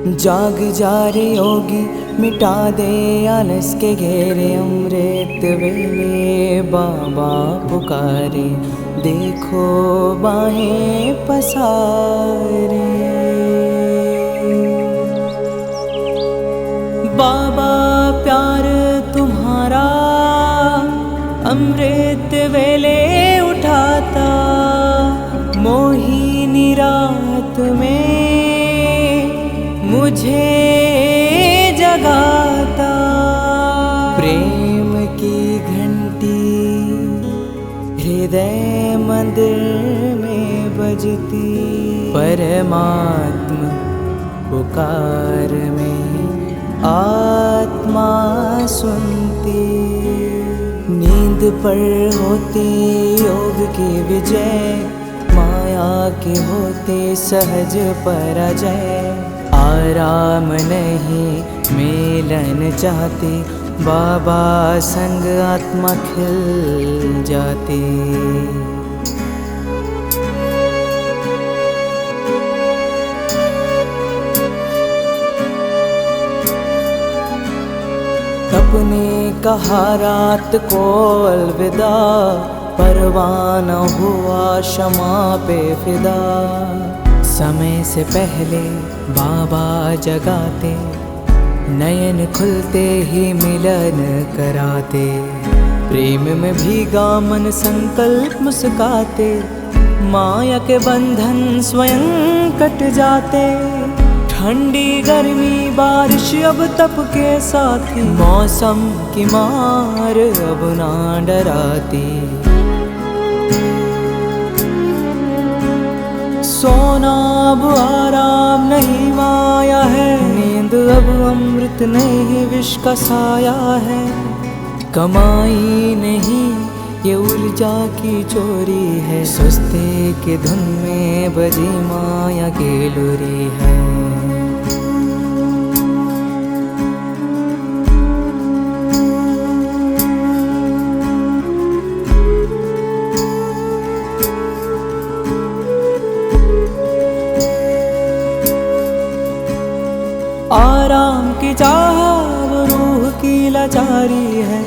जाग जा रे योगी मिटा दे आलस के घेरे, अमृत वेले बाबा पुकारे, देखो बाहें पसारे। बाबा प्यार तुम्हारा अमृत वेले उठाता, मोहिनी रात में मुझे जगाता। प्रेम की घंटी हृदय मंदिर में बजती, परमात्मा पुकार में आत्मा सुनती। नींद पर होती योग की विजय, माया के होते सहज पराजय। आराम नहीं मिलन चाहते, बाबा संग आत्मा खिल जाती। अपने कहा रात को अलविदा, परवाना हुआ क्षमा पे फिदा। समय से पहले बाबा जगाते, नयन खुलते ही मिलन कराते। प्रेम में भीगा मन संकल्प मुस्काते, माया के बंधन स्वयं कट जाते। ठंडी गर्मी बारिश अब तप के साथी, मौसम की मार अब ना डराती। सोना अब आराम नहीं माया है, नींद अब अमृत नहीं विष का साया है। कमाई नहीं ये ऊर्जा की चोरी है, सुस्ते के धुन में बजी माया की लुरी है। आराम की चाह वो रूह की लाचारी है,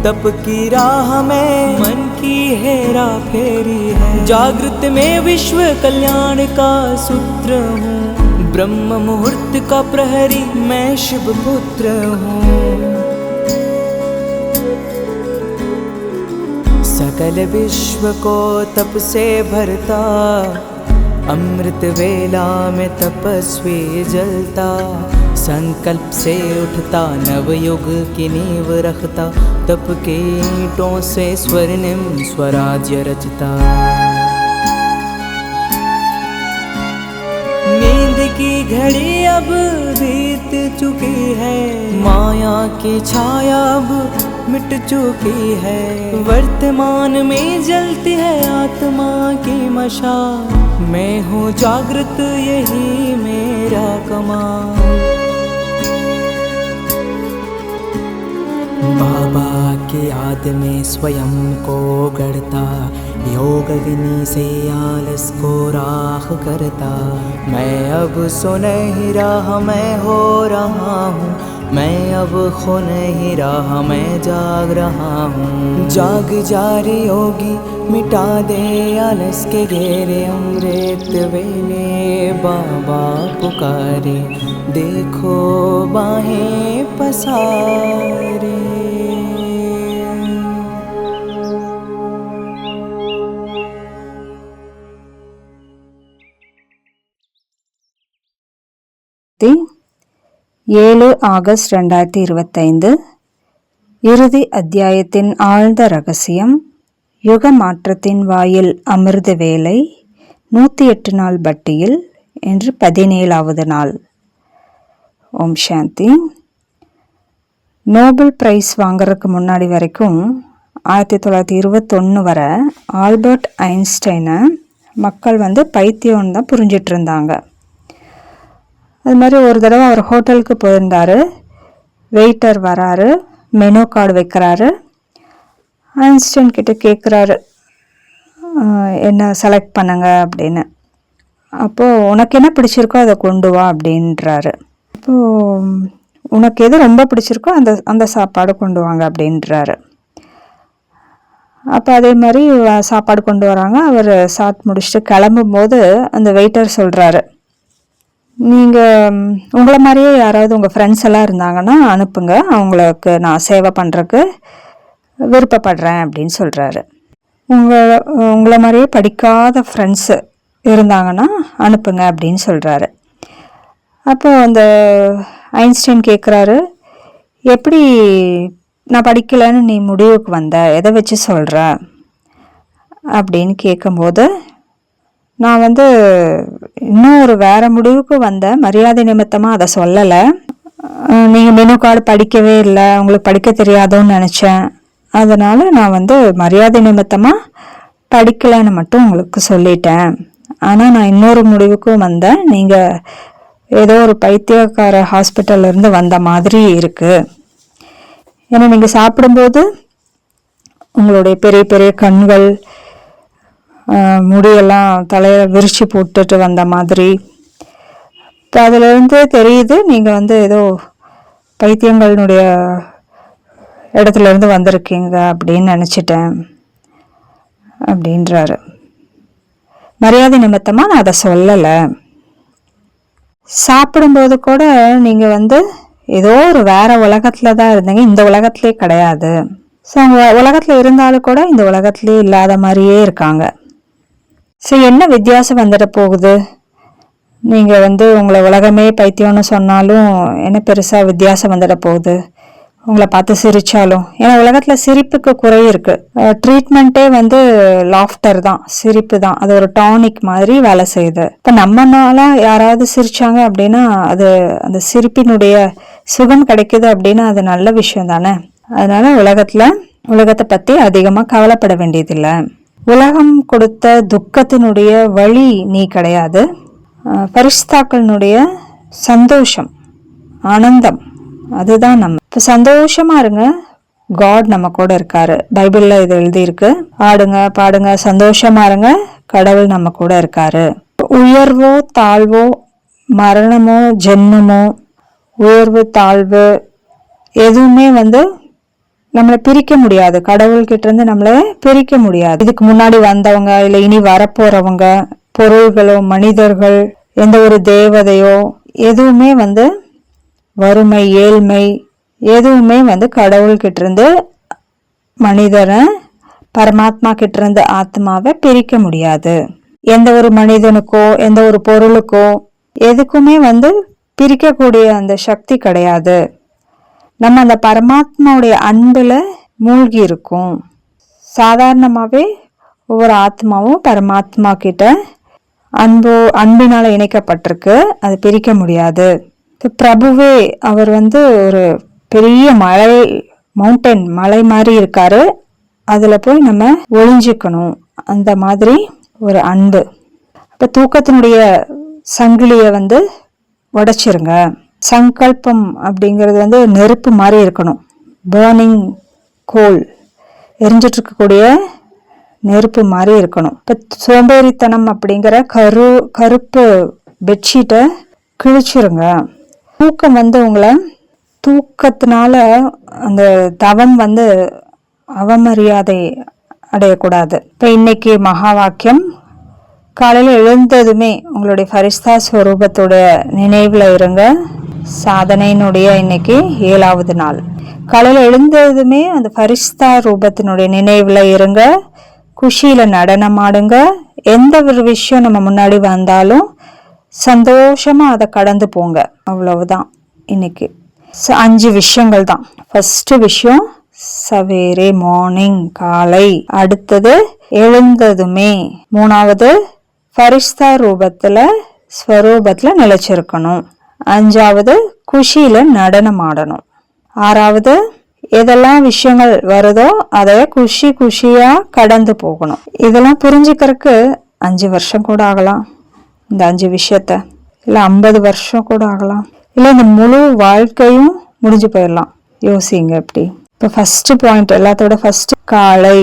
तप की राह में मन की हेरा फेरी है। जागृत में विश्व कल्याण का सूत्र हूँ, ब्रह्म मुहूर्त का प्रहरी मैं शिव पुत्र हूँ। सकल विश्व को तप से भरता, अमृत वेला में तपस्वी जलता। संकल्प से उठता नवयुग की नींव रखता, तप के ईंटों से स्वर्णिम स्वराज्य रचता। नींद की घड़ी अब बीत चुकी है, माया की छाया अब मिट चुकी है। वर्तमान में जलती है आत्मा की मशाल, मैं हूँ जागृत यही मेरा कमाल। बाबा की याद में स्वयं को गढ़ता, योग अग्नि से आलस को राख करता। मैं अब सो नहीं रहा मैं हो रहा हूँ, मैं अब खो नहीं रहा मैं जाग रहा हूँ। जाग जा रे योगी मिटा दे आलस के घेरे, अमृत वेले बाबा पुकारे, देखो बाहें पसारे। ஆகஸ்ட் 2025 இறுதி அத்தியாயத்தின் ஆழ்ந்த ரகசியம். யுக மாற்றத்தின் வாயில் அமிர்த வேலை 108 நாள் பட்டியில் இன்று 17வது நாள். ஓம் சாந்தி. நோபல் பிரைஸ் வாங்கறதுக்கு முன்னாடி வரைக்கும் 1921 வரை ஆல்பர்ட் ஐன்ஸ்டைனை மக்கள் பைத்தியம்னு தான் புரிஞ்சிட்டு இருந்தாங்க. அது மாதிரி ஒரு தடவை அவர் ஹோட்டலுக்கு போயிருந்தார். வெயிட்டர் வராரு, மெனு கார்டு வைக்கிறாரு. ஐன்ஸ்டைன் கிட்ட கேட்குறாரு, என்ன செலக்ட் பண்ணுங்க அப்படின்னு. அப்போது உனக்கு என்ன பிடிச்சிருக்கோ அதை கொண்டு வா அப்படின்றாரு. அப்போது உனக்கு எது ரொம்ப பிடிச்சிருக்கோ அந்த அந்த சாப்பாடு கொண்டு வாங்க அப்படின்றாரு. அப்போ அதே மாதிரி சாப்பாடு கொண்டு வராங்க. அவர் சாப்பிட்டு முடிச்சுட்டு கிளம்பும்போது அந்த வெயிட்டர் சொல்கிறாரு, நீங்கள் உங்களை மாதிரியே யாராவது உங்கள் ஃப்ரெண்ட்ஸ் எல்லாம் இருந்தாங்கன்னா அனுப்புங்க, அவங்களுக்கு நான் சேவை பண்ணுறக்கு விருப்பப்படுறேன் அப்படின்னு சொல்கிறாரு. உங்களை மாதிரியே படிக்காத ஃப்ரெண்ட்ஸு இருந்தாங்கன்னா அனுப்புங்க அப்படின்னு சொல்கிறாரு. அப்போது அந்த ஐன்ஸ்டைன் கேட்குறாரு, எப்படி நான் படிக்கலைன்னு நீ முடிவுக்கு வந்த, எதை வச்சு சொல்கிற அப்படின்னு கேட்கும்போது, நான் இன்னும் ஒரு வேறு முடிவுக்கு வந்தேன், மரியாதை நிமித்தமாக அதை சொல்லலை. நீங்கள் மெனு கார்டு படிக்கவே இல்லை, உங்களுக்கு படிக்க தெரியாதோன்னு நினச்சேன், அதனால் நான் மரியாதை நிமித்தமாக படிக்கலைன்னு மட்டும் உங்களுக்கு சொல்லிட்டேன். ஆனால் நான் இன்னொரு முடிவுக்கும் வந்தேன், நீங்கள் ஏதோ ஒரு பைத்தியக்கார ஹாஸ்பிட்டல்லேருந்து வந்த மாதிரி இருக்குது. ஏன்னா நீங்கள் சாப்பிடும்போது உங்களுடைய பெரிய பெரிய கண்கள், முடியெல்லாம் தலையை விரிச்சு போட்டுட்டு வந்த மாதிரி, இப்போ அதிலிருந்து தெரியுது நீங்கள் ஏதோ பைத்தியங்களுடைய இடத்துலேருந்து வந்திருக்கீங்க அப்படின்னு நினச்சிட்டேன் அப்படின்றாரு. மரியாதை நிமித்தமாக நான் அதை சொல்லலை. சாப்பிடும்போது கூட நீங்கள் ஏதோ ஒரு வேறு உலகத்தில் தான் இருந்தீங்க, இந்த உலகத்திலே கிடையாது. ஸோ அவங்க உலகத்தில் இருந்தாலும் கூட இந்த உலகத்திலே இல்லாத மாதிரியே இருக்காங்க. ஸோ என்ன வித்தியாசம் வந்துட போகுது? நீங்கள் உங்களை உலகமே பைத்தியம்னு சொன்னாலும் என்ன பெருசாக வித்தியாசம் வந்துட போகுது? உங்களை பார்த்து சிரித்தாலும், ஏன்னா உலகத்தில் சிரிப்புக்கு குறை இருக்குது. ட்ரீட்மெண்ட்டே லாஃப்டர் தான், சிரிப்பு தான். அது ஒரு டானிக் மாதிரி வேலை செய்யுது. இப்போ நம்மனால யாராவது சிரித்தாங்க அப்படின்னா அது அந்த சிரிப்பினுடைய சுகம் கிடைக்குது அப்படின்னா அது நல்ல விஷயம் தானே. அதனால உலகத்தை பற்றி அதிகமாக கவலைப்பட வேண்டியதில்லை. உலகம் கொடுத்த துக்கத்தினுடைய வழி நீ கிடையாது. பரிசுத்தாக்களினுடைய சந்தோஷம், ஆனந்தம், அதுதான் நம்ம. இப்போ சந்தோஷமா இருங்க, காட் நம்ம கூட இருக்காரு. பைபிள்ல இது எழுதியிருக்கு, ஆடுங்க பாடுங்க சந்தோஷமா இருங்க, கடவுள் நம்ம கூட இருக்காரு. உயர்வோ தாழ்வோ, மரணமோ ஜென்மமோ, உயர்வு தாழ்வு எதுவுமே நம்மளை பிரிக்க முடியாது. கடவுள்கிட்ட இருந்து நம்மளை பிரிக்க முடியாது. இதுக்கு முன்னாடி வந்தவங்க இல்லை இனி வரப்போறவங்க, பொருள்களோ மனிதர்கள், எந்த ஒரு தேவதையோ எதுவுமே வறுமை ஏழ்மை எதுவுமே கடவுள்கிட்ட இருந்து மனிதனை பரமாத்மா கிட்ட இருந்து ஆத்மாவை பிரிக்க முடியாது. எந்த ஒரு மனிதனுக்கோ எந்த ஒரு பொருளுக்கோ எதுக்குமே பிரிக்கக்கூடிய அந்த சக்தி கிடையாது. நம்ம அந்த பரமாத்மாவுடைய அன்புல மூழ்கி இருக்கும். சாதாரணமாகவே ஒவ்வொரு ஆத்மாவும் பரமாத்மா கிட்ட அன்பினால இணைக்கப்பட்டிருக்கு, அது பிரிக்க முடியாது. பிரபுவே அவர் ஒரு பெரிய மலை மாதிரி இருக்காரு, அதுல போய் நம்ம ஒளிஞ்சிக்கணும், அந்த மாதிரி ஒரு அன்பு. அப்ப தூக்கத்தினுடைய சங்கிலிய உடைச்சிருங்க. சங்கல்பம் அப்படிங்கிறது நெருப்பு மாதிரி இருக்கணும், பேர்னிங் கோல், எரிஞ்சிட்டு இருக்கக்கூடிய நெருப்பு மாதிரி இருக்கணும். இப்போ சோம்பேறித்தனம் அப்படிங்கிற கருப்பு பெட்ஷீட்டை கிழிச்சிருங்க. தூக்கம் உங்களை தூக்கத்தினால அந்த தவம் அவமரியாதை அடையக்கூடாது. இப்போ இன்னைக்கு மகா வாக்கியம், காலையில் எழுந்ததுமே உங்களுடைய ஃபரிஸ்தா ஸ்வரூபத்தோட நினைவில் இருங்க. சாதனையினுடைய இன்னைக்கு 7வது நாள். காலையில் எழுந்ததுமே அந்த ஃபரிஸ்தா ரூபத்தினுடைய நினைவில் இருங்க. குஷியில் நடனம் ஆடுங்க. எந்த ஒரு விஷயம் நம்ம முன்னாடி வந்தாலும் சந்தோஷமாக அதை கடந்து போங்க. அவ்வளவுதான் இன்னைக்கு. 5 விஷயங்கள் தான். ஃபர்ஸ்ட் விஷயம் சவேரே, மார்னிங், காலை. அடுத்தது எழுந்ததுமே. 3வது ஃபரிஸ்தா ரூபத்தில் ஸ்வரூபத்தில் நிலைச்சிருக்கணும். 5வது குஷியில் நடனம் ஆடணும். 6வது எதெல்லாம் விஷயங்கள் வருதோ அதை குஷியாக கடந்து போகணும். இதெல்லாம் புரிஞ்சுக்கிறதுக்கு 5 வருஷம் கூட ஆகலாம். இந்த 5 விஷயத்த இல்லை 50 வருஷம் கூட ஆகலாம், இல்லை இந்த முழு வாழ்க்கையும் முடிஞ்சு போயிடலாம். யோசிங்க எப்படி. இப்போ ஃபர்ஸ்ட் பாயிண்ட், எல்லாத்தோட ஃபர்ஸ்ட் காலை,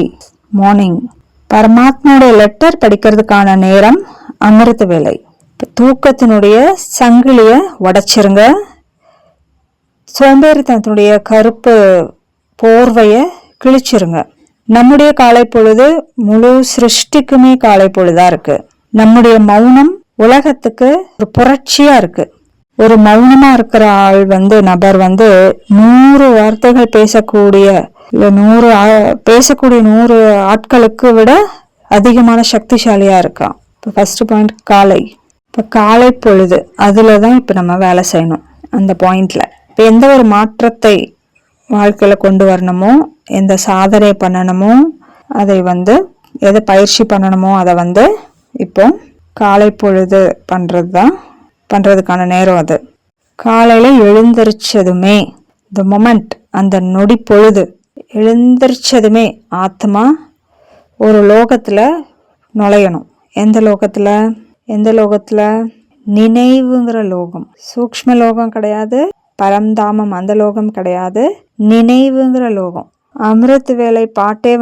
மார்னிங். பரமாத்மாவுடைய லெட்டர் படிக்கிறதுக்கான நேரம் அமிர்த வேலை. இப்போ தூக்கத்தினுடைய சங்கிலியை உடைச்சிருங்க. சோம்பேறித்தனத்தினுடைய கருப்பு போர்வையை கிழிச்சிருங்க. நம்முடைய காலை பொழுது முழு சிருஷ்டிக்குமே காலை பொழுதா இருக்கு. நம்முடைய மௌனம் உலகத்துக்கு ஒரு புரட்சியா இருக்கு. ஒரு மௌனமா இருக்கிற ஆள் நபர் 100 வார்த்தைகள் பேசக்கூடிய 100 ஆட்களுக்கு விட அதிகமான சக்திசாலியா இருக்கான். இப்போ ஃபர்ஸ்ட் பாயிண்ட் காலை. இப்போ காலை பொழுது அதுலதான் இப்போ நம்ம வேலை செய்யணும். அந்த பாயிண்ட்ல இப்போ எந்த ஒரு மாற்றத்தை வாழ்க்கையில கொண்டு வரணுமோ, எந்த சாதனை பண்ணணுமோ, அதை எதை பயிற்சி பண்ணணுமோ அதை இப்போ காலை பொழுது பண்றதுக்கான நேரம் அது. காலையில எழுந்திரிச்சதுமே இந்த மொமெண்ட், அந்த நொடி பொழுது எழுந்திரிச்சதுமே ஆத்மா ஒரு லோகத்துல நுழையணும். எந்த லோகத்துல நினைவுங்கிற லோகம். சூக்ஷ்ம லோகம் கிடையாது, பரம்தாமம் அந்த லோகம் கிடையாது, நினைவுங்கிற லோகம். அமிர்த் வேலை பாட்டே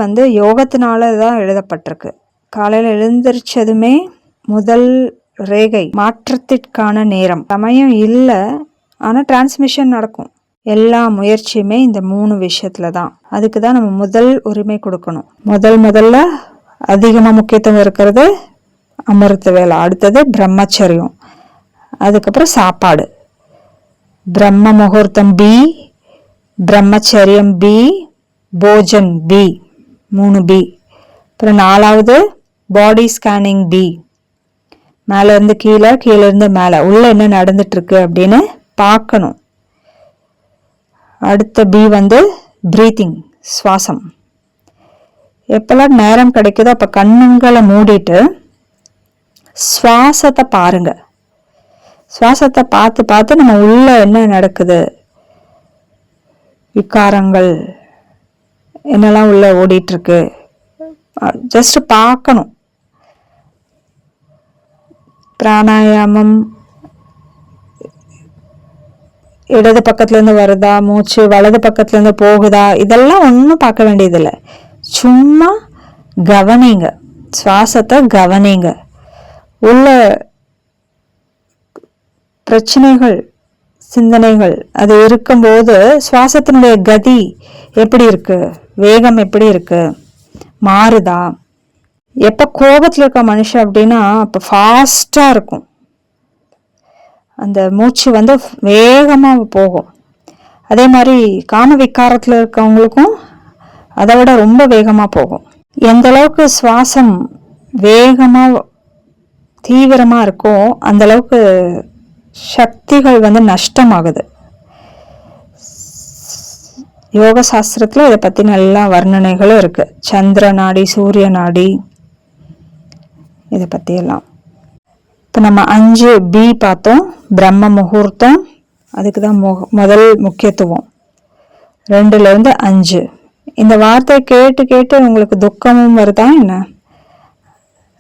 யோகத்தினால தான் எழுதப்பட்டிருக்கு. காலையில எழுந்திரிச்சதுமே முதல் ரேகை, மாற்றத்திற்கான நேரம். சமயம் இல்லை, ஆனா டிரான்ஸ்மிஷன் நடக்கும். எல்லா முயற்சியுமே இந்த 3 விஷயத்துல தான். அதுக்கு தான் நம்ம முதல் உரிமை கொடுக்கணும். முதல்ல அதிகமா முக்கியத்துவம் இருக்கிறது அமிர்த வேலை, அடுத்தது பிரம்மச்சரியம், அதுக்கப்புறம் சாப்பாடு. பிரம்ம முகூர்த்தம் பி, பிரம்மச்சரியம் பி, போஜன் பி, 3 பி. அப்புறம் 4வது பாடி ஸ்கேனிங் பி. மேல இருந்து கீழே, கீழே இருந்து மேல, உள்ள என்ன நடந்துட்டு இருக்கு அப்படின்னு பார்க்கணும். அடுத்த பி பிரீத்திங், சுவாசம். எப்பெல்லாம் நேரம் கிடைக்குதோ அப்ப கண்ணுங்களை மூடிட்டு சுவாசத்தை பாருங்க. சுவாசத்தை பார்த்து நம்ம உள்ள என்ன நடக்குது, விகாரங்கள் என்னெல்லாம் உள்ள ஓடிட்டு இருக்கு, ஜஸ்ட் பார்க்கணும். பிராணாயாமம் இடது பக்கத்துல இருந்து வருதா, மூச்சு வலது பக்கத்துல இருந்து போகுதா, இதெல்லாம் ஒன்றும் பார்க்க வேண்டியதில்லை. சும்மா கவனிங்க, சுவாசத்தை கவனிங்க. உள்ள பிரச்சனைகள், சிந்தனைகள் அது இருக்கும்போது சுவாசத்தினுடைய கதி எப்படி இருக்கு, வேகம் எப்படி இருக்கு, மாறுதா. எப்ப கோபத்துல இருக்க மனுஷன் அப்படின்னா அப்ப ஃபாஸ்டா இருக்கும், அந்த மூச்சு வேகமா போகும். அதே மாதிரி காம விகாரத்துல இருக்கவங்களுக்கும் அதை விட ரொம்ப வேகமா போகும். எந்த அளவுக்கு சுவாசம் வேகமா தீவிரமா இருக்கோ அந்த அளவுக்கு சக்திகள் நஷ்டமாகுது. யோக சாஸ்திரத்துல இதை பத்தி நல்லா வர்ணனைகளும் இருக்கு. சந்திர நாடி, சூரிய நாடி, இதை பத்தி எல்லாம். இப்போ நம்ம 5 பி பார்த்தோம். பிரம்ம முகூர்த்தம், அதுக்கு தான் முதல் முக்கியத்துவம். 2ல இருந்து 5. இந்த வார்த்தையை கேட்டு உங்களுக்கு துக்கமும் வருதா என்ன?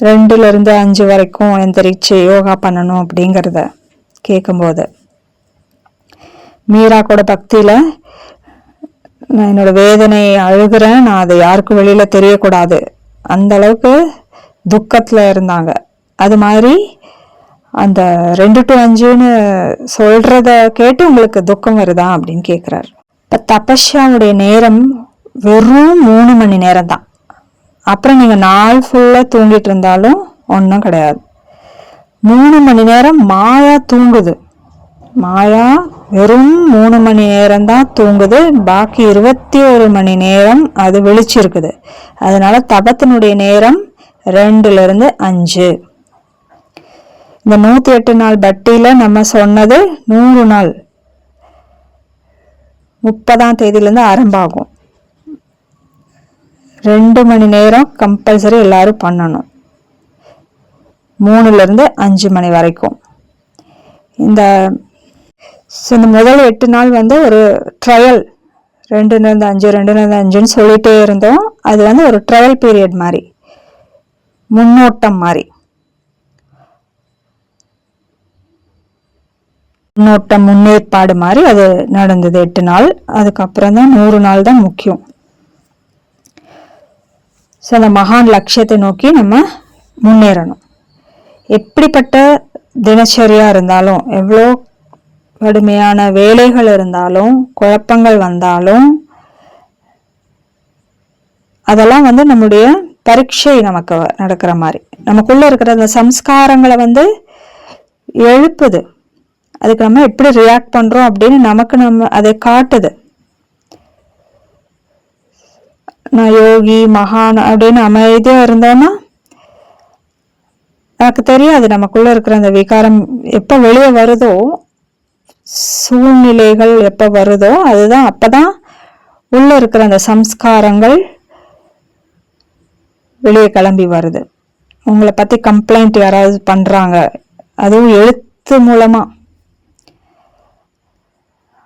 2ல இருந்து 5 வரைக்கும் எந்திரிச்சு யோகா பண்ணணும் அப்படிங்கிறத கேட்கும்போது, மீரா கூட பக்தியில நான் என்னோட வேதனையை அழுகிறேன், நான் அதை யாருக்கும் வெளியில தெரியக்கூடாது, அந்த அளவுக்கு துக்கத்துல இருந்தாங்க. அது மாதிரி அந்த 2 to 5ன்னு சொல்றத கேட்டு உங்களுக்கு துக்கம் வருதா அப்படின்னு கேட்கிறார். இப்ப தபஸ்யாவுடைய நேரம் வெறும் 3 மணி நேரம் தான். அப்புறம் நீங்க நாள் ஃபுல்லா தூங்கிட்டு இருந்தாலும் ஒன்றும் கிடையாது. 3 மணி நேரம் மாயா தூங்குது. மாயா வெறும் 3 மணி நேரம் தான் தூங்குது, பாக்கி 21 மணி நேரம் அது விழிச்சிருக்குது. அதனால தபத்தினுடைய நேரம் 2ல இருந்து 5. இந்த 108 நாள் பட்டியில நம்ம சொன்னது 100 நாள் 30ஆம் தேதியிலிருந்து ஆரம்பமாகும். 2 மணி நேரம் கம்பல்சரி எல்லாரும் பண்ணணும், 3ல இருந்து 5 மணி வரைக்கும். இந்த முதல் 8 நாள் ஒரு ட்ரையல், 2ல இருந்து 5 2ல இருந்து 5ன்னு சொல்லிட்டே இருந்தோம். அது ஒரு ட்ரையல் பீரியட் மாதிரி, முன்னோட்டம் மாதிரி, முன்னேற்பாடு மாதிரி அது நடந்தது 8 நாள். அதுக்கப்புறம் தான் 100 நாள் தான் முக்கியம். அந்த மகான் லட்சியத்தை நோக்கி நம்ம முன்னேறணும். எப்படிப்பட்ட தினச்சரியா இருந்தாலும், எவ்வளோ கடுமையான வேலைகள் இருந்தாலும், குழப்பங்கள் வந்தாலும், அதெல்லாம் நம்முடைய பரீட்சை நமக்கு நடக்கிற மாதிரி, நமக்குள்ள இருக்கிற அந்த சம்ஸ்காரங்களை எழுப்புது. அதுக்கு நம்ம எப்படி ரியாக்ட் பண்றோம் அப்படின்னு நம்ம அதை காட்டுது. நான் யோகி மகான் அப்படின்னு அமைதியா இருந்தோம்னா எனக்கு தெரியாது நமக்குள்ள இருக்கிற அந்த விகாரம் எப்ப வெளியே வருதோ, சூழ்நிலைகள் எப்ப வருதோ அதுதான் அப்பதான் உள்ள இருக்கிற அந்த சம்ஸ்காரங்கள் வெளியே கிளம்பி வருது. உங்களை பத்தி கம்ப்ளைண்ட் யாராவது பண்றாங்க, அதுவும் எழுத்து மூலமா,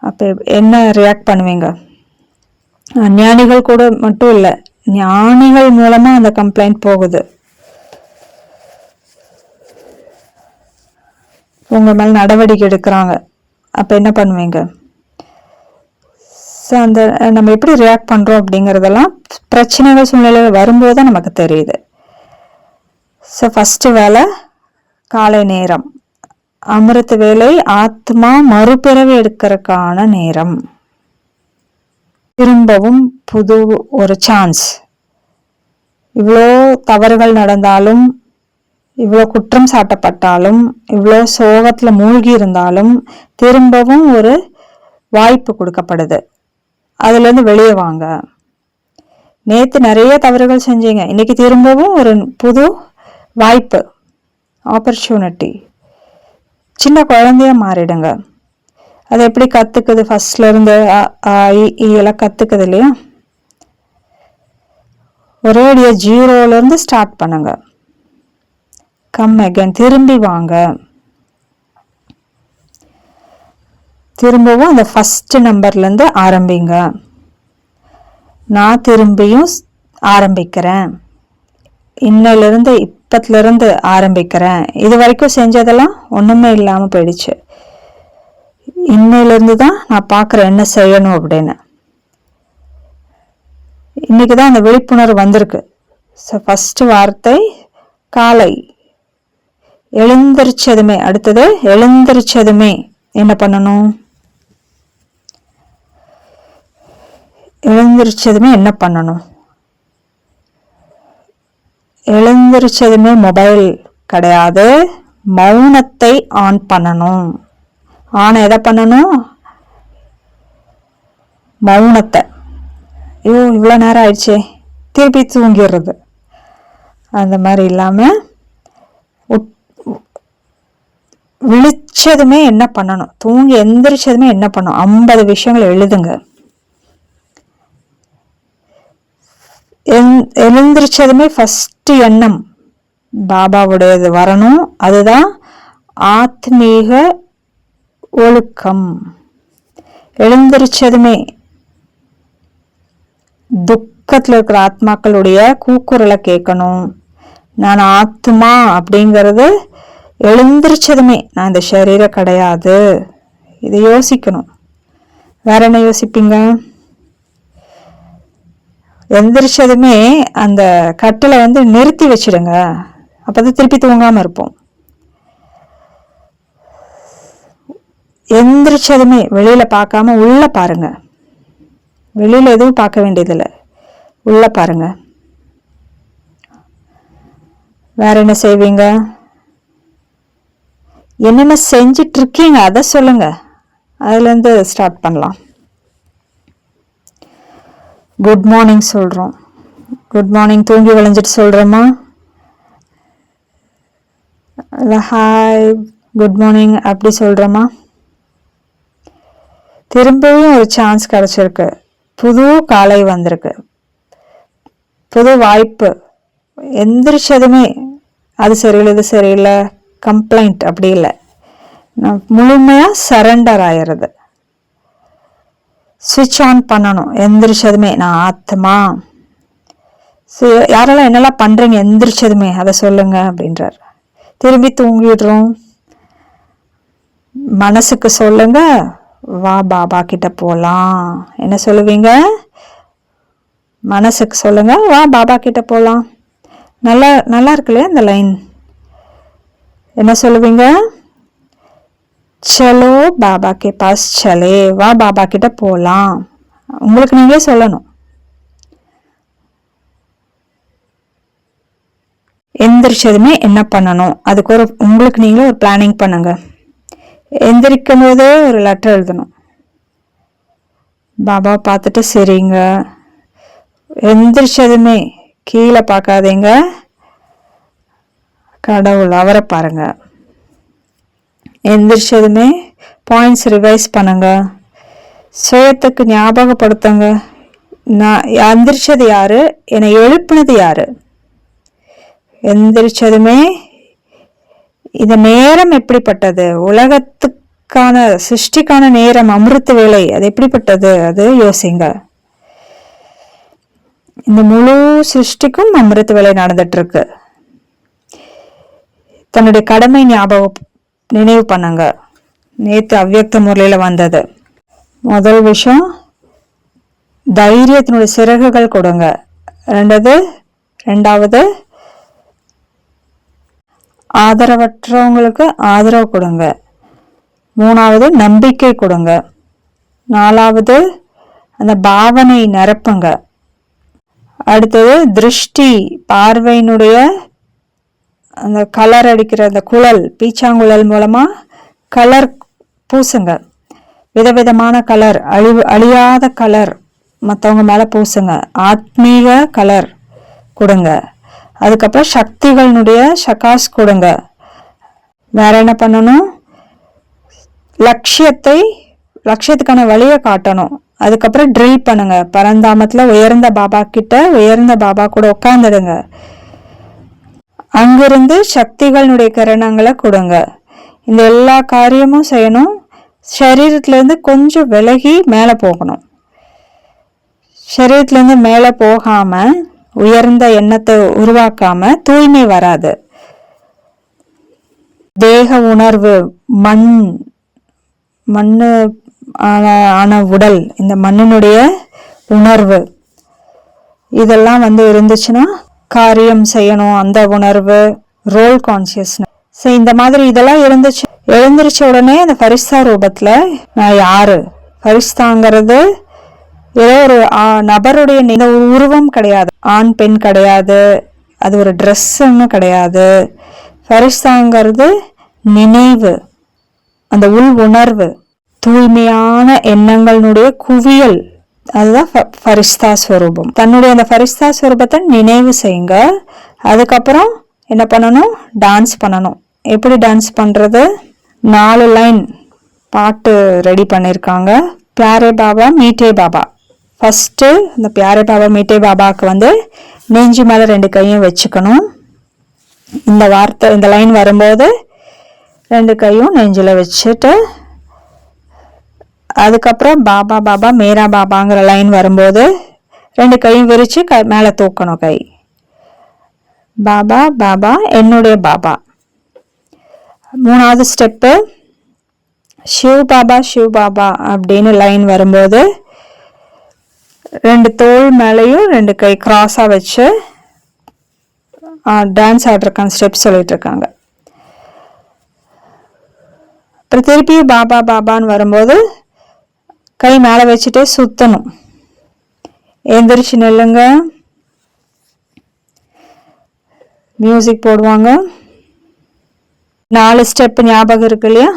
அப்ப என்ன ரியாக்ட் பண்ணுவீங்க? ஞானிகள் கூட மட்டும் இல்லை, ஞானிகள் மூலமா அந்த கம்ப்ளைண்ட் போகுது. உங்க மேல நடவடிக்கை எடுக்கிறாங்க, அப்ப என்ன பண்ணுவீங்க? அந்த நம்ம எப்படி ரியாக்ட் பண்றோம் அப்படிங்கறதெல்லாம் பிரச்சனைகள் சூழ்நிலைகள் வரும்போது தான் நமக்கு தெரியுது. ஸோ ஃபர்ஸ்ட் வேலை காலை நேரம், அமிர்த வேலை, ஆத்மா மறுபிறவி எடுக்கிறதுக்கான நேரம், திரும்பவும் புது ஒரு சான்ஸ். இவ்வளோ தவறுகள் நடந்தாலும், இவ்வளோ குற்றம் சாட்டப்பட்டாலும், இவ்வளோ சோகத்துல மூழ்கி இருந்தாலும் திரும்பவும் ஒரு வாய்ப்பு கொடுக்கப்படுது. அதுல இருந்து வெளியே வாங்க. நேத்து நிறைய தவறுகள் செஞ்சீங்க, இன்னைக்கு திரும்பவும் ஒரு புது வாய்ப்பு, ஆப்பர்ச்சுனிட்டி. சின்ன குழந்தைய மாறிடுங்க. அது எப்படி கத்துக்குது? ஃபர்ஸ்ட்ல இருந்து எல்லாம் கத்துக்குது இல்லையா? ஒரேடியா ஜீரோல இருந்து ஸ்டார்ட் பண்ணுங்க. கம் அகைன், திரும்பி வாங்க. திரும்பவும் அந்த ஃபர்ஸ்ட் நம்பர்ல இருந்து ஆரம்பிங்க. நான் திரும்பியும் ஆரம்பிக்கிறேன், இன்னையில இருந்து இப்பத்துல இருந்து ஆரம்பிக்கிறேன். இது வரைக்கும் செஞ்சதெல்லாம் ஒண்ணுமே இல்லாம போயிடுச்சு, இன்னையில இருந்து தான் நான் பாக்குறேன் என்ன செய்யணும் அப்படின்னு. இன்னைக்குதான் அந்த விழிப்புணர்வு வந்திருக்கு. ஃபர்ஸ்ட் வார்த்தை காலை, எழுந்திருச்சதுமே. அடுத்தது எழுந்திருச்சதுமே என்ன பண்ணணும்? எழுந்திருச்சதுமே என்ன பண்ணணும்? எழுந்திருச்சதுமே மொபைல் கிடையாது, மௌனத்தை ஆன் பண்ணணும். ஆன எதை பண்ணணும்? மௌனத்தை. ஐயோ இவ்வளோ நேரம் ஆயிடுச்சே, திருப்பி தூங்கிடுறது. அந்த மாதிரி இல்லாம விழிச்சதுமே என்ன பண்ணணும், தூங்கி எந்திரிச்சதுமே என்ன பண்ணணும், 50 விஷயங்களை எழுதுங்க. எழுந்திரிச்சதுமே ஃபர்ஸ்ட் எண்ணம் பாபாவுடையது வரணும். அதுதான் ஆத்மீக ஒழுக்கம். எழுந்திரிச்சதுமே துக்கத்துல இருக்கிற ஆத்மாக்களுடைய கூக்குரலை கேட்கணும். நான் ஆத்மா அப்படிங்கிறது எழுந்திரிச்சதுமே, நான் இந்த சரீரம் கிடையாது, இதை யோசிக்கணும். வேற என்ன யோசிப்பீங்க? எந்திரிச்சதுமே அந்த கட்டில நிறுத்தி வச்சிடுங்க, அப்பதான் திருப்பி தூங்காம இருப்போம். எந்திரிச்சதுமே வெளியில பார்க்காம உள்ள பாருங்க. வெளியில எதுவும் பார்க்க வேண்டியதில்லை, உள்ள பாருங்க. வேற என்ன செய்வீங்க? என்னென்ன செஞ்சிட்டு இருக்கீங்க அதை சொல்லுங்க, அதுல இருந்து ஸ்டார்ட் பண்ணலாம். குட் மார்னிங் சொல்றோம். குட் மார்னிங் தூங்கி விளைஞ்சிட்டு சொல்றோமா? ஹாய் குட் மார்னிங் அப்படி சொல்றோமா? திரும்பவும் ஒரு சான்ஸ் கிடைச்சிருக்கு, புது காலை வந்திருக்கு, புது வாய்ப்பு. எந்திரிச்சதுமே அது சரியில்லை இது சரியில்லை கம்ப்ளைண்ட் அப்படி இல்லை, நான் முழுமையா சரண்டர் ஆயிடுறது. ஸ்விட்ச் ஆன் பண்ணணும். எந்திரிச்சதுமே நான் ஆத்மா. யாரெல்லாம் என்னெல்லாம் பண்றீங்க எந்திரிச்சதுமே அதை சொல்லுங்க அப்படின்றார். திரும்பி தூங்கிடுறோம். மனசுக்கு சொல்லுங்க, வா பாபா கிட்ட போலாம். என்ன சொல்லுவீங்க? மனசுக்கு சொல்லுங்க, வா பாபா கிட்ட போலாம். நல்லா நல்லா இருக்குல்லையா இந்த லைன்? என்ன சொல்லுவீங்க? சலோ பாபா கே பாஸ் சலே, வா பாபா கிட்ட போலாம். உங்களுக்கு நீங்களே சொல்லணும். எந்திரிச்சதுமே என்ன பண்ணணும், அதுக்கு உங்களுக்கு நீங்களே ஒரு பிளானிங் பண்ணுங்க. எந்திரிக்கும் போதே ஒரு லெட்டர் எழுதணும். பாபா பார்த்துட்டு சரிங்க. எந்திரிச்சதுமே கீழே பார்க்காதீங்க, கடவுள் அவரை பாருங்க. எந்திரிச்சதுமே பாயிண்ட்ஸ் ரிவைஸ் பண்ணுங்க. சுயத்துக்கு ஞாபகப்படுத்துங்க. நான் எந்திரிச்சது யாரு, என்னை எழுப்பினது யாரு. எந்திரிச்சதுமே இந்த நேரம் எப்படிப்பட்டது, உலகத்துக்கான சிருஷ்டிக்கான நேரம், அமிர்த வேலை, அது எப்படிப்பட்டது, அது யோசிங்க. இந்த முழு சிருஷ்டிக்கும் அமிர்த வேலை நடந்துட்டு இருக்கு. தன்னுடைய கடமை நினைவு பண்ணுங்க. நேற்று அவ்வியக்த முறையில வந்தது. முதல் விஷயம், தைரியத்தினுடைய சிறகுகள் கொடுங்க. ரெண்டாவது ஆதரவற்றவங்களுக்கு ஆதரவு கொடுங்க. மூணாவது நம்பிக்கை கொடுங்க. நாலாவது அந்த பாவனை நிரப்புங்க. அடுத்தது திருஷ்டி, பார்வையினுடைய அந்த கலர் அடிக்கிற அந்த குழல், பீச்சாங்குழல் மூலமா கலர் பூசுங்க. விதவிதமான கலர், அழியாத கலர் மற்றவங்க மேல பூசுங்க. ஆத்மீக கலர் கொடுங்க. அதுக்கப்புறம் சக்திகளினுடைய சகாஸ் கொடுங்க. வேற என்ன பண்ணணும், லட்சியத்துக்கான வழியை காட்டணும். அதுக்கப்புறம் ட்ரில் பண்ணுங்க. பரந்தாமத்துல உயர்ந்த பாபா கூட உட்கார்ந்துடுங்க. அங்கிருந்து சக்திகளுடைய கிரணங்களை கொடுங்க. இந்த எல்லா காரியமும் செய்யணும். சரீரத்துல இருந்து கொஞ்சம் விலகி மேல போகணும். சரீரத்துல இருந்து மேல போகாம, உயர்ந்த எண்ணத்தை உருவாக்காம தூய்மை வராது. தேக உணர்வு, மண்ணு ஆன உடல், இந்த மண்ணினுடைய உணர்வு, இதெல்லாம் இருந்துச்சுன்னா காரியம் செய்யணும். அந்த உணர்வு, ரோல் கான்சியஸ்னஸ், இந்த மாதிரி இதெல்லாம் எழுந்திருச்ச உடனே அந்த ஃபரிஸ்தா ரூபத்துல நான் யாரு, ஃபரிஸ்தாங்கிறது ஏதோ ஒரு நபருடைய உருவம் கிடையாது, ஆண் பெண் கிடையாது, அது ஒரு ட்ரெஸ்ன்னு கிடையாது. ஃபரிஸ்தாங்கிறது நினைவு, அந்த உள் உணர்வு, தூய்மையான எண்ணங்களுடைய குவியல், அதுதான் ஃபரிஸ்தா ஸ்வரூபம். தன்னுடைய அந்த ஃபரிஸ்தா ஸ்வரூபத்தை நினைவு செய்யுங்க. அதுக்கப்புறம் என்ன பண்ணணும், டான்ஸ் பண்ணணும். எப்படி டான்ஸ் பண்றது, 4 லைன் பாட்டு ரெடி பண்ணியிருக்காங்க. பியாரே பாபா மீட்டே பாபா. ஃபர்ஸ்ட் இந்த பியாரே பாபா மீட்டே பாபாவுக்கு நெஞ்சு மேல 2 கையும் வச்சுக்கணும். இந்த லைன் வரும்போது 2 கையும் நெஞ்சில வச்சுட்டு, அதுக்கப்புறம் பாபா பாபா மேரா பாபாங்கிற லைன் வரும்போது 2 கையும் விரிச்சு மேல தூக்கணும். கை பாபா பாபா என்னுடைய பாபா. 3வது ஸ்டெப்பு சிவ் பாபா அப்படின்னு லைன் வரும்போது 2 தோள் மேலையும் 2 கை கிராஸா வச்சு டான்ஸ் ஆடுறக்கான ஸ்டெப் சொல்லிட்டு இருக்காங்க. அப்புறம் திருப்பி பாபா பாபான்னு வரும்போது கை மேலே வச்சுட்டே சுத்தணும். எந்திரிச்சு நில்லுங்க. மியூசிக் போடுவாங்க. 4 ஸ்டெப் ஞாபகம் இருக்கு இல்லையா?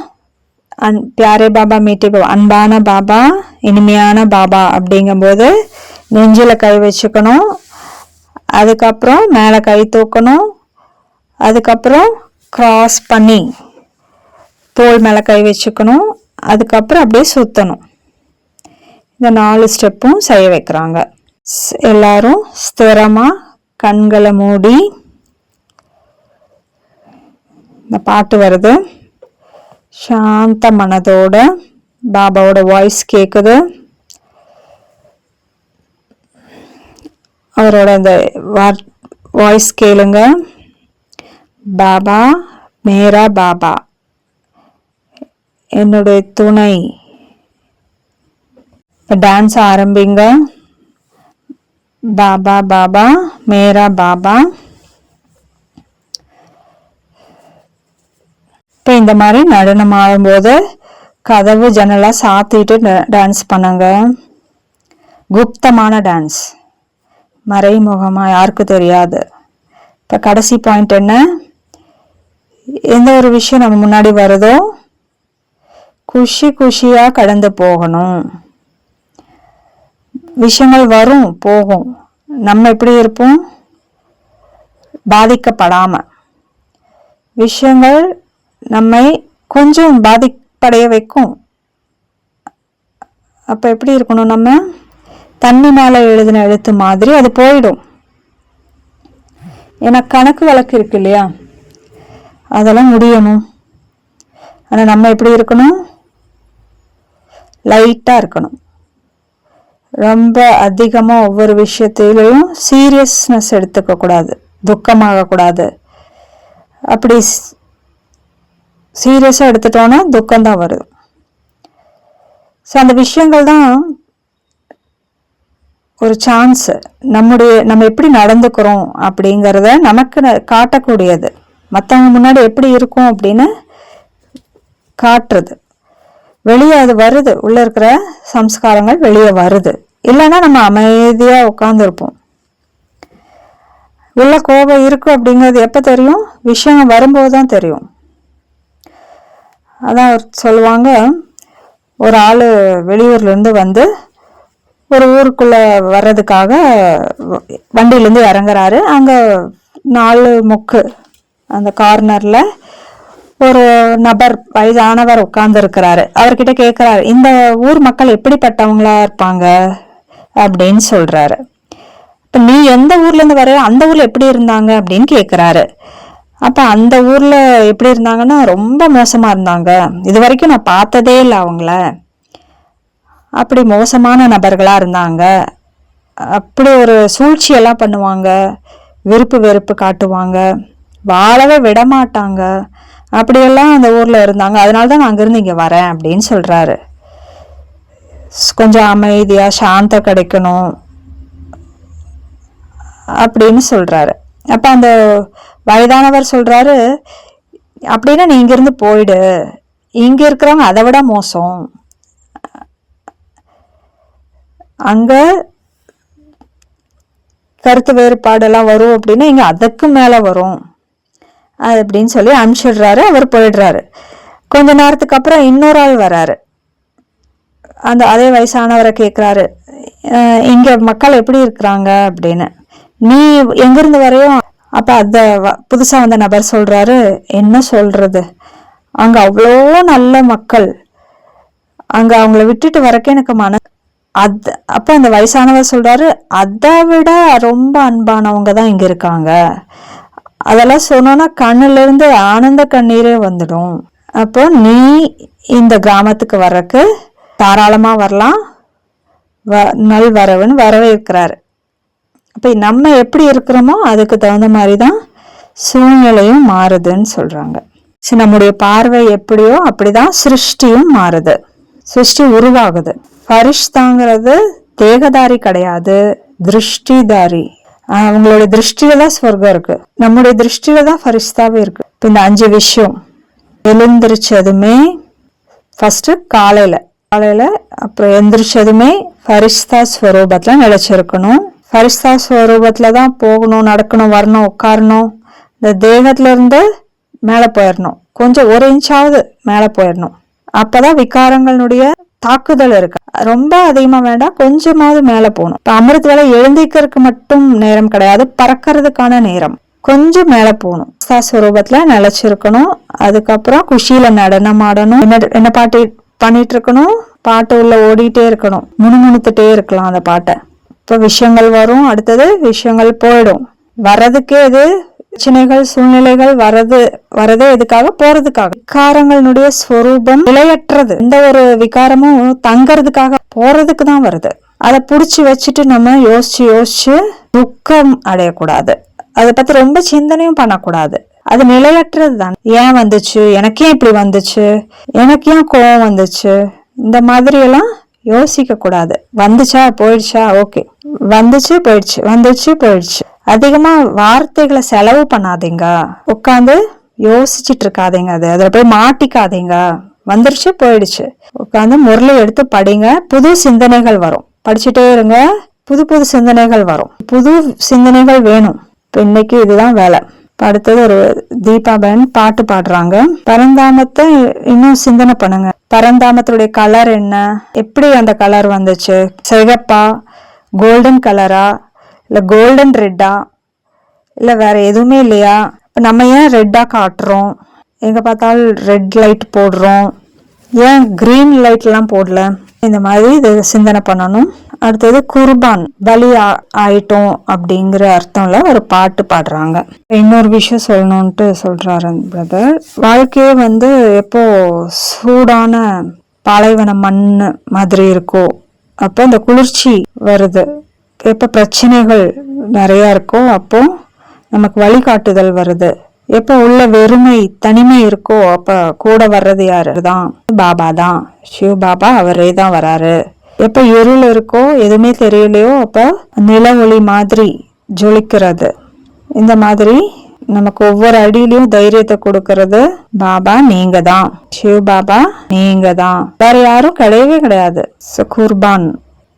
பியாரே பாபா மீட்டே பாபா, அன்பான பாபா, இனிமையான பாபா அப்படிங்கும்போது நெஞ்சில கை வச்சுக்கணும். அதுக்கப்புறம் மேலே கை தூக்கணும். அதுக்கப்புறம் கிராஸ் பண்ணி தோள் மேலே கை வச்சுக்கணும். அதுக்கப்புறம் அப்படியே சுத்தணும். இந்த 4 ஸ்டெப்பும் செய்ய வைக்கிறாங்க. எல்லாரும் ஸ்திரமா கண்களை மூடி, இந்த பாட்டு வருது, சாந்த மனதோட பாபாவோட வாய்ஸ் கேக்குது. அவரோட அந்த வாய்ஸ் கேளுங்க. பாபா மேரா பாபா, என்னுடைய துணை. டான்ஸ் ஆரம்பிங்க. பாபா பாபா மேரா பாபா. இப்போ இந்த மாதிரி நடனம் ஆடும்போது கதவு ஜன்னலாம் சாத்திட்டு டான்ஸ் பண்ணுங்க. குப்தமான டான்ஸ், மறைமுகமாக யாருக்கும் தெரியாது. இப்போ கடைசி பாயிண்ட் என்ன, எந்த ஒரு விஷயம் நம்ம முன்னாடி வருதோ குஷியாக கடந்து போகணும். விஷயங்கள் வரும் போகும், நம்ம எப்படி இருப்போம், பாதிக்கப்படாம. விஷயங்கள் நம்மை கொஞ்சம் பாதிப்படைய வைக்கும். அப்போ எப்படி இருக்கணும், நம்ம தண்ணி மேலே எழுதின எழுத்து மாதிரி அது போயிடும். ஏன்னா கணக்கு வழக்கு இருக்கு இல்லையா, அதெல்லாம் முடியணும். ஆனால் நம்ம எப்படி இருக்கணும், லைட்டாக இருக்கணும். ரொம்ப அதிகமாக ஒவ்வொரு விஷயத்திலையும் சீரியஸ்னஸ் எடுத்துக்க கூடாது, துக்கமாகக்கூடாது. அப்படி சீரியஸாக எடுத்துட்டோன்னா துக்கம்தான் வருது. ஸோ அந்த விஷயங்கள் தான் ஒரு சான்ஸ், நம்ம எப்படி நடந்துக்கிறோம் அப்படிங்கிறத நமக்கு காட்டக்கூடியது. மற்றவங்க முன்னாடி எப்படி இருக்கும் அப்படின்னு காட்டுறது. வெளியே அது வருது, உள்ள இருக்கிற சம்ஸ்காரங்கள் வெளியே வருது. இல்லைன்னா நம்ம அமைதியாக உட்காந்துருப்போம். உள்ள கோபம் இருக்கு அப்படிங்கிறது எப்போ தெரியும், விஷயம் வரும்போது தான் தெரியும். அதான் சொல்லுவாங்க, ஒரு ஆள் வெளியூர்லேருந்து வந்து ஒரு ஊருக்குள்ளே வர்றதுக்காக வண்டியிலேருந்து இறங்குறாரு. அங்கே 4 முக்கு அந்த கார்னரில் ஒரு நபர், வயதானவர் உட்கார்ந்துருக்கிறாரு. அவர்கிட்ட கேட்குறாரு, இந்த ஊர் மக்கள் எப்படிப்பட்டவங்களா இருப்பாங்க அப்படின்னு சொல்கிறாரு. இப்போ நீ எந்த ஊர்லேருந்து வர, அந்த ஊரில் எப்படி இருந்தாங்க அப்படின்னு கேட்குறாரு. அப்போ அந்த ஊரில் எப்படி இருந்தாங்கன்னா ரொம்ப மோசமாக இருந்தாங்க, இது வரைக்கும் நான் பார்த்ததே இல்லை அவங்கள, அப்படி மோசமான நபர்களாக இருந்தாங்க, அப்படி ஒரு சூழ்ச்சியெல்லாம் பண்ணுவாங்க, விருப்பு வெறுப்பு காட்டுவாங்க, வாழவே விடமாட்டாங்க, அப்படியெல்லாம் அந்த ஊரில் இருந்தாங்க, அதனால தான் நான் அங்கேருந்து இங்கே வரேன் அப்படின்னு சொல்கிறாரு. கொஞ்சம் அமைதியாக சாந்தம் கிடைக்கணும் அப்படின்னு சொல்கிறாரு. அப்போ அந்த வயதானவர் சொல்கிறாரு, அப்படின்னா நீ இங்கேருந்து போயிடு, இங்கே இருக்கிறவங்க அதை விட மோசம், அங்கே கருத்து வேறுபாடெல்லாம் வரும் அப்படின்னா இங்கே அதுக்கு மேலே வரும் அது அப்படின்னு சொல்லி அனுப்பிச்சிடுறாரு. அவர் போயிடுறாரு. கொஞ்ச நேரத்துக்கு அப்புறம் இன்னொரு ஆள் வராரு. அதே வயசானவரை கேட்குறாரு, இங்கே மக்கள் எப்படி இருக்கிறாங்க அப்படின்னு, நீ எங்கேருந்து வரையோ. அப்போ அந்த புதுசாக வந்த நபர் சொல்கிறாரு, என்ன சொல்கிறது, அங்கே அவ்வளோ நல்ல மக்கள், அங்கே அவங்கள விட்டுட்டு வரக்கே எனக்கு அப்போ அந்த வயசானவர் சொல்கிறாரு, அதை விட ரொம்ப அன்பானவங்க தான் இங்கே இருக்காங்க, அதெல்லாம் சொன்னோன்னா கண்ணிலிருந்து ஆனந்த கண்ணீரே வந்துடும். அப்போ நீ இந்த கிராமத்துக்கு வர்றக்கு தாராளமாக வரலாம், நல் வரவுன்னு வரவேற்கிறாரு. அப்போ நம்ம எப்படி இருக்கிறோமோ அதுக்கு தகுந்த மாதிரி தான் சூழ்நிலையும் மாறுதுன்னு சொல்கிறாங்க. சரி, நம்முடைய பார்வை எப்படியோ அப்படிதான் சிருஷ்டியும் மாறுது, சிருஷ்டி உருவாகுது. ஃபரிஷ்தாங்கிறது தேகதாரி கிடையாது, திருஷ்டிதாரி. அவங்களுடைய திருஷ்டியில தான் ஸ்வர்க்கம் இருக்கு, நம்முடைய திருஷ்டியில தான் ஃபரிஷ்தாவே இருக்கு. இப்போ இந்த 5 விஷயம் எழுந்திரிச்சதுமே ஃபர்ஸ்ட் காலையில அப்புறம் எந்திரிச்சதுமே ஃபரிஷ்தா ஸ்வரூபத்தில் நிலைச்சிருக்கணும். ஃபரிஷ்தா ஸ்வரூபத்துல தான் போகணும், நடக்கணும், வரணும், உட்காரணும். இந்த தேகத்துல இருந்து மேலே போயிடணும், கொஞ்சம் 1 இன்ச்சாவது மேலே போயிடணும். அப்பதான் விகாரங்களுடைய தாக்குதல் இருக்கு, ரொம்ப அதிகமா வேண்டாம், கொஞ்சமாவது மேலே போகணும். இப்போ அமிர்த வேலை எழுந்திக்கிறதுக்கு மட்டும் நேரம் கிடையாது, பறக்கிறதுக்கான நேரம். கொஞ்சம் மேலே போகணும், ஸ்வரூபத்துல நிலைச்சிருக்கணும். அதுக்கப்புறம் குஷியில நடனம் ஆடணும். என்ன பாட்டு பண்ணிட்டு இருக்கணும், பாட்டு உள்ள ஓடிட்டே இருக்கணும், முணுமுணுத்துட்டே இருக்கலாம் அந்த பாட்டை. இப்போ விஷயங்கள் வரும், அடுத்தது விஷயங்கள் போயிடும். வர்றதுக்கே இது பிரச்சனைகள், சூழ்நிலைகள் வரதே எதுக்காக, போறதுக்காக. விகாரங்களுடைய ஸ்வரூபம் நிலையற்றது, எந்த ஒரு விகாரமும் தங்கறதுக்காக, போறதுக்கு தான் வருது. அதை புடிச்சு வச்சுட்டு நம்ம யோசிச்சு துக்கம் அடையக்கூடாது, அதை பத்தி ரொம்ப சிந்தனையும் பண்ணக்கூடாது. அது நிலையற்றது தான். ஏன் வந்துச்சு, எனக்கு ஏன் இப்படி வந்துச்சு, எனக்கு ஏன் கோவம் வந்துச்சு, இந்த மாதிரி எல்லாம் யோசிக்க கூடாது. வந்துச்சா போயிடுச்சா, ஓகே, வந்துச்சு போயிடுச்சு, வந்துச்சு போயிடுச்சு. அதிகமா வார்த்தைகளை செலவு பண்ணாதீங்க, உட்காந்து யோசிச்சுட்டு இருக்காதீங்க, அதில் போய் மாட்டிக்காதீங்க. வந்துருச்சு போயிடுச்சு, உட்காந்து முரளி எடுத்து படிங்க. புது சிந்தனைகள் வரும், படிச்சுட்டே இருங்க. புது புது சிந்தனைகள் வரும், புது சிந்தனைகள் வேணும். இப்போ இன்னைக்கு இதுதான் வேலை. அடுத்தது ஒரு தீபாபன் பாட்டு பாடுறாங்க. பரந்தாமத்தை இன்னும் சிந்தனை பண்ணுங்க. பரந்தாமத்துடைய கலர் என்ன, எப்படி அந்த கலர் வந்துச்சு? சிகப்பா, கோல்டன் கலரா, இல்லை கோல்டன் ரெட்டா, இல்லை வேற எதுவுமே இல்லையா? இப்போ நம்ம ஏன் ரெட்டாக காட்டுறோம்? எங்கே பார்த்தாலும் ரெட் லைட் போடுறோம், ஏன் கிரீன் லைட்லாம் போடல? இந்த மாதிரி இது சிந்தனை பண்ணணும். அடுத்தது குர்பான், பலி ஆயிட்டோம் அப்படிங்கிற அர்த்தம்ல ஒரு பாட்டு பாடுறாங்க. இன்னொரு விஷயம் சொல்லணும்ட்டு சொல்றாரு பிரதர். வாழ்க்கையே எப்போ சூடான பாலைவன மண் மாதிரி இருக்கோ, அப்போ இந்த குளிர்ச்சி வருது. எப்போ பிரச்சனைகள் நிறைய இருக்கோ அப்போ நமக்கு வழிகாட்டுதல் வருது. எப்போ உள்ள வெறுமை தனிமை இருக்கோ அப்ப கூட வர்றது யாரு தான்? பாபா தான், சிவ பாபா அவரே தான் வராரு. எப்ப இருள் இருக்கோ, எதுவுமே தெரியலையோ, அப்ப நில ஒளி மாதிரி ஜொலிக்கிறது. இந்த மாதிரி நமக்கு ஒவ்வொரு அடியிலையும் தைரியத்தை கொடுக்கறது பாபா நீங்க தான், சிவ பாபா நீங்க தான், வேற யாரும் கிடையவே கிடையாது. குர்பான்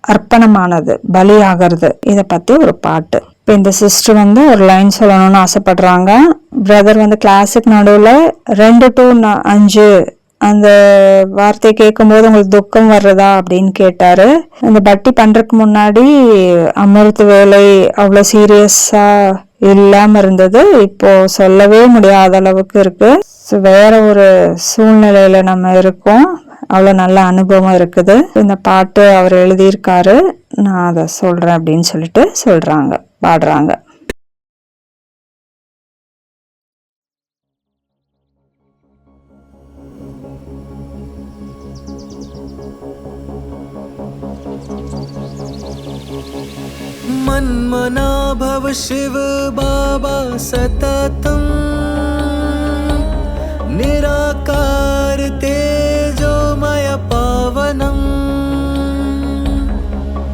அர்ப்பணமானது, பலியாகிறது. இதை பத்தி ஒரு பாட்டு. இப்போ இந்த சிஸ்டர் ஒரு லைன் சொல்லணும்னு ஆசைப்படுறாங்க. பிரதர் கிளாஸுக்கு நடுவில் 2 to 5 அந்த வார்த்தையை கேட்கும்போது உங்களுக்கு துக்கம் வர்றதா அப்படின்னு கேட்டாரு. அந்த பட்டி பண்றதுக்கு முன்னாடி அமிர்த வேலை அவ்வளோ சீரியஸா இல்லாம இருந்தது, இப்போ சொல்லவே முடியாத அளவுக்கு இருக்கு. வேற ஒரு சூழ்நிலையில நம்ம இருக்கோம், அவ்வளோ நல்ல அனுபவம் இருக்குது. இந்த பாட்டு அவர் எழுதியிருக்காரு, நான் அதை சொல்றேன் அப்படின்னு சொல்லிட்டு சொல்றாங்க, பாடுறாங்க. मन्मना भव शिव बाबा सततं, निराकार तेजोमय पावनं,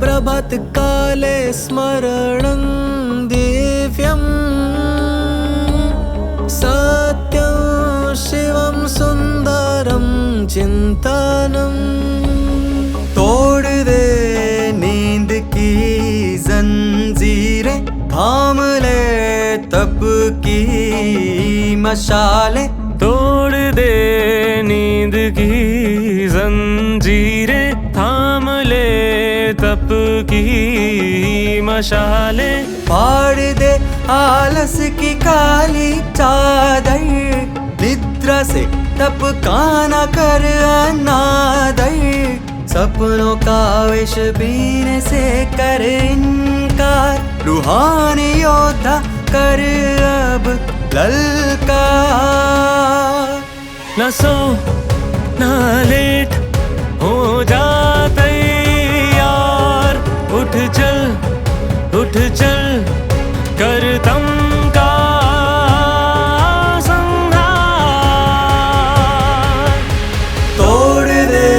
प्रभात काले स्मरणं दिव्यं, सत्यं शिवं सुन्दरं चिन्तनं। तोड़ दे नींद की जंजीरें, थाम ले तप की मशाले, तोड़ दे नींद की जंजीरें, थाम ले तप की मशाले, फाड़ दे आलस की काली चादर, निद्रा से तप काना कर अनादर, सपनों का विष पीने से कर इनकार, रूहानी योद्धा कर अब ललकार। न सो न लेट हो जा तैयार, उठ चल कर तम का संहार। तोड़ दे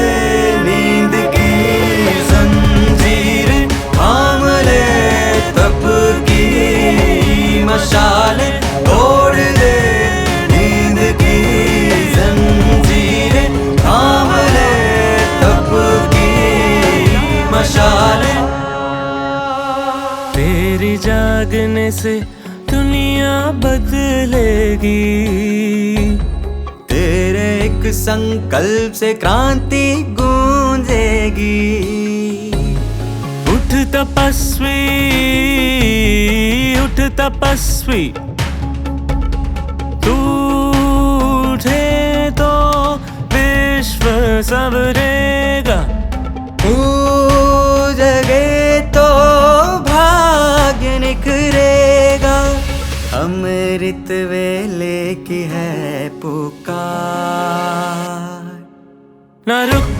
नींद की जंजीरें, थाम ले तप की मशाले, तोड़ दे नींद की जंजीरें, थाम ले तप की मशाले। तेरी जागने से दुनिया बदलेगी, तेरे एक संकल्प से क्रांति गूंजेगी। उठ तपस्वी, तू उठे तो विश्व संवरेगा, तू जगे तो भाग्य निखरेगा। अमृत वेले की है पुकार, न रुक